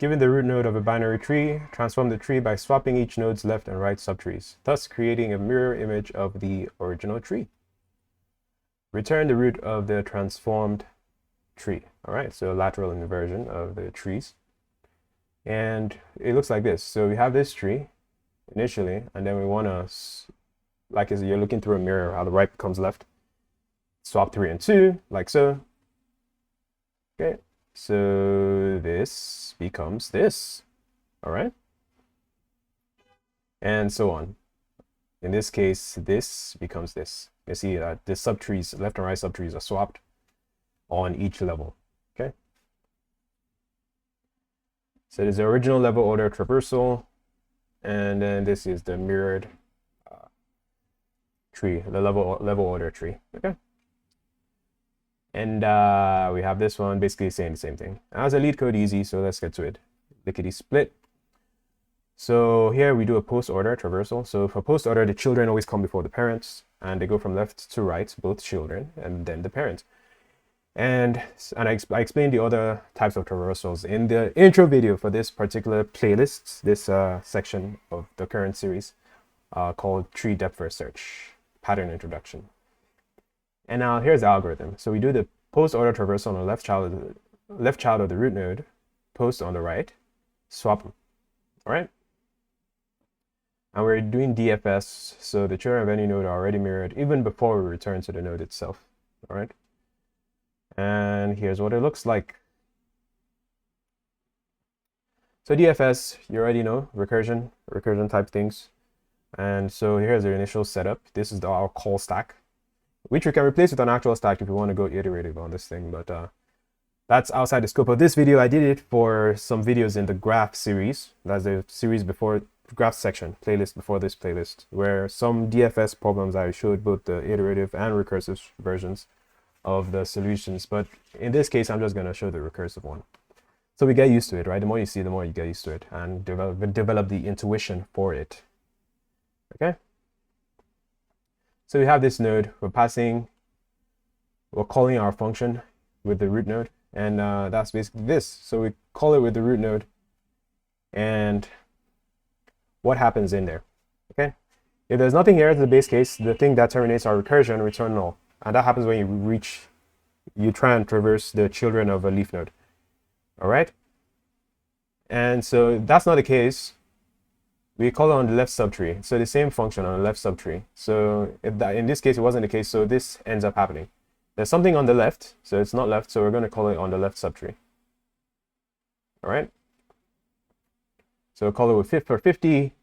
Given the root node of a binary tree, transform the tree by swapping each node's left and right subtrees, thus creating a mirror image of the original tree. Return the root of the transformed tree. All right, so lateral inversion of the trees. And it looks like this. So we have this tree initially, and then we want to, like as you're looking through a mirror, how the right becomes left. Swap 3 and 2, like so. Okay, so this becomes this. All right, and so on. In this case, this becomes this. You see that the subtrees, left and right subtrees, are swapped on each level. Okay, so there's the original level order traversal, and then this is the mirrored tree, the level order tree. Okay, and we have this one basically saying the same thing. As a LeetCode easy, so let's get to it. Lickety split. So here we do a post order traversal. So for post order, the children always come before the parents, and they go from left to right, both children and then the parent. And I explained the other types of traversals in the intro video for this particular playlist, this section of the current series called Tree Depth First Search Pattern Introduction. And now here's the algorithm. So we do the post order traversal on the left child of the root node, post on the right, swap them. All right. And we're doing DFS, so the children of any node are already mirrored even before we return to the node itself. All right. And here's what it looks like. So DFS, you already know, recursion type things. And so here's the initial setup. This is our call stack, which we can replace with an actual stack if you want to go iterative on this thing. But that's outside the scope of this video. I did it for some videos in the graph series. That's the series before graph section, playlist before this playlist, where some DFS problems I showed both the iterative and recursive versions of the solutions. But in this case, I'm just going to show the recursive one. So we get used to it, right? The more you see, the more you get used to it and develop the intuition for it. Okay. So we have this node, we're calling our function with the root node, and that's basically this. So we call it with the root node, and what happens in there? Okay. If there's nothing here as the base case, the thing that terminates our recursion return null. And that happens when you try and traverse the children of a leaf node. All right. And so that's not the case. We call it on the left subtree. So the same function on the left subtree. So if that, in this case, it wasn't the case, so this ends up happening. There's something on the left, so it's not left, so we're going to call it on the left subtree. All right. So we'll call it with for 50.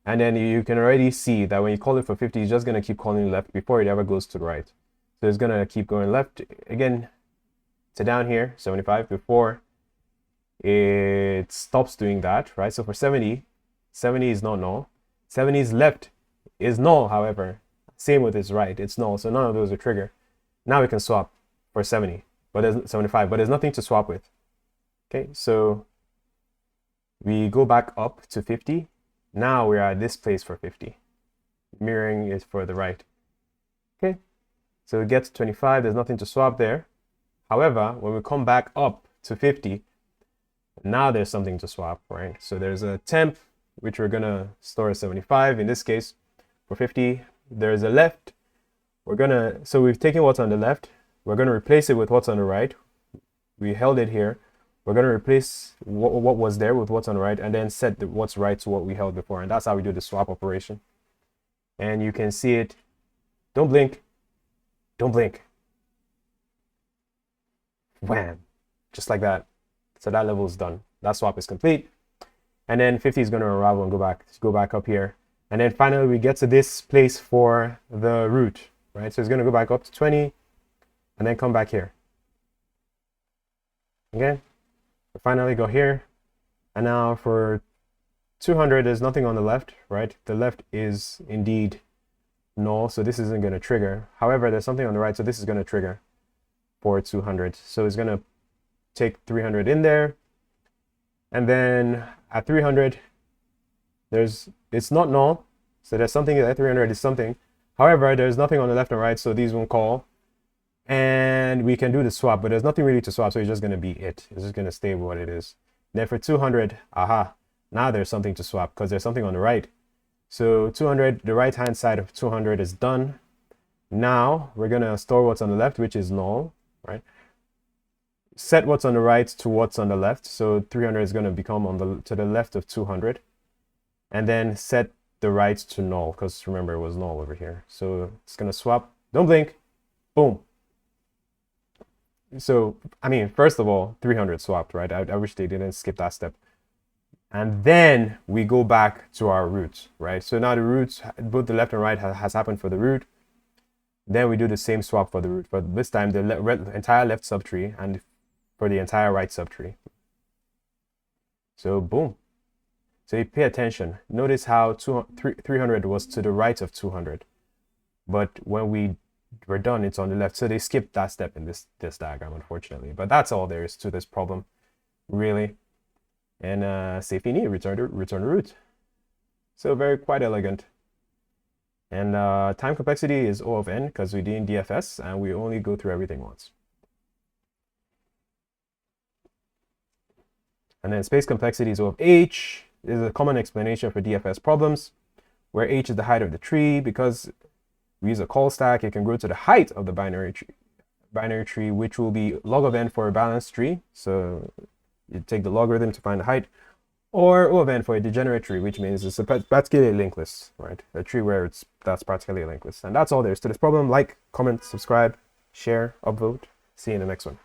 And then you can already see that when you call it for 50, it's just going to keep calling left before it ever goes to the right. So it's going to keep going left again to down here, 75, before it stops doing that, right? So for 70 is not null. 70's left is null, however. Same with its right, it's null. So none of those are trigger. Now we can swap for 70, but there's 75, but there's nothing to swap with. Okay, so we go back up to 50. Now we're at this place for 50. Mirroring is for the right. Okay, so it gets 25. There's nothing to swap there. However, when we come back up to 50, now there's something to swap, right? So there's a temp, which we're going to store as 75. In this case, for 50, there's a left. So we've taken what's on the left. We're going to replace it with what's on the right. We held it here. We're going to replace what was there with what's on the right, and then set what's right to what we held before. And that's how we do the swap operation. And you can see it. Don't blink. Don't blink. Wham. Just like that. So that level is done. That swap is complete. And then 50 is going to unravel and go back up here. And then finally, we get to this place for the root, right? So it's going to go back up to 20 and then come back here. Okay. We finally go here. And now for 200, there's nothing on the left, right? The left is indeed null, so this isn't going to trigger. However, there's something on the right, so this is going to trigger for 200. So it's going to take 300 in there. And then at 300, it's not null, so there's something at 300 is something. However, there's nothing on the left and right, so these won't call. And we can do the swap, but there's nothing really to swap, so it's just going to be it. It's just going to stay what it is. Then for 200, aha, now there's something to swap because there's something on the right. So 200, the right hand side of 200 is done. Now we're going to store what's on the left, which is null, right? Set what's on the right to what's on the left. So 300 is going to become to the left of 200. And then set the right to null, because remember it was null over here. So it's going to swap. Don't blink. Boom. So, I mean, first of all, 300 swapped, right? I wish they didn't skip that step. And then we go back to our root, right? So now the roots, both the left and right has happened for the root. Then we do the same swap for the root, but this time the entire left subtree and for the entire right subtree. So boom. So you pay attention. Notice how 300 was to the right of 200. But when we're done, it's on the left. So they skipped that step in this diagram, unfortunately. But that's all there is to this problem, really. And safety need, return the root. So quite elegant. And time complexity is O of n because we did DFS and we only go through everything once. And then space complexity is O of h. This is a common explanation for DFS problems, where h is the height of the tree. Because we use a call stack, it can grow to the height of the binary tree, which will be log of n for a balanced tree. So you take the logarithm to find the height, or O of n for a degenerate tree, which means it's practically a linked list, right? A tree where that's practically a linked list. And that's all there is to this problem. Like, comment, subscribe, share, upvote. See you in the next one.